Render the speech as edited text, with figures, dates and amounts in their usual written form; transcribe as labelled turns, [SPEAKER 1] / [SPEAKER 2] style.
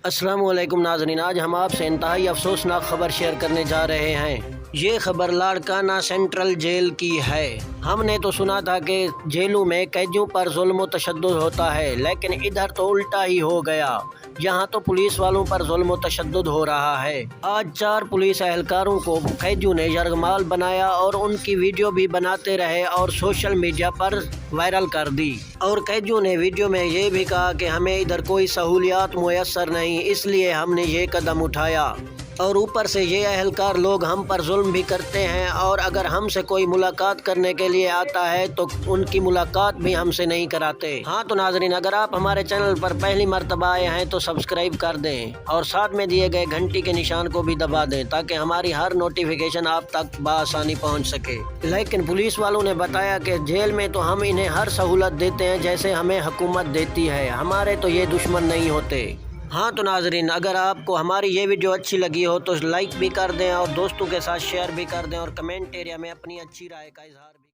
[SPEAKER 1] السلام علیکم ناظرین، آج ہم آپ سے انتہائی افسوسناک خبر شیئر کرنے جا رہے ہیں۔ یہ خبر لاڑکانہ سینٹرل جیل کی ہے۔ ہم نے تو سنا تھا کہ جیلوں میں قیدیوں پر ظلم و تشدد ہوتا ہے، لیکن ادھر تو الٹا ہی ہو گیا۔ یہاں تو پولیس والوں پر ظلم و تشدد ہو رہا ہے۔ آج 4 پولیس اہلکاروں کو قیدیوں نے یرغمال بنایا اور ان کی ویڈیو بھی بناتے رہے اور سوشل میڈیا پر وائرل کر دی۔ اور قیدیوں نے ویڈیو میں یہ بھی کہا کہ ہمیں ادھر کوئی سہولیات میسر نہیں، اس لیے ہم نے یہ قدم اٹھایا۔ اور اوپر سے یہ اہلکار لوگ ہم پر ظلم بھی کرتے ہیں، اور اگر ہم سے کوئی ملاقات کرنے کے لیے آتا ہے تو ان کی ملاقات بھی ہم سے نہیں کراتے۔ ہاں تو ناظرین، اگر آپ ہمارے چینل پر پہلی مرتبہ آئے ہیں تو سبسکرائب کر دیں اور ساتھ میں دیے گئے گھنٹی کے نشان کو بھی دبا دیں تاکہ ہماری ہر نوٹیفیکیشن آپ تک بآسانی پہنچ سکے۔ لیکن پولیس والوں نے بتایا کہ جیل میں تو ہم انہیں ہر سہولت دیتے ہیں جیسے ہمیں حکومت دیتی ہے، ہمارے تو یہ دشمن نہیں ہوتے۔ ہاں تو ناظرین، اگر آپ کو ہماری یہ ویڈیو اچھی لگی ہو تو لائک بھی کر دیں اور دوستوں کے ساتھ شیئر بھی کر دیں اور کمنٹ ایریا میں اپنی اچھی رائے کا اظہار بھی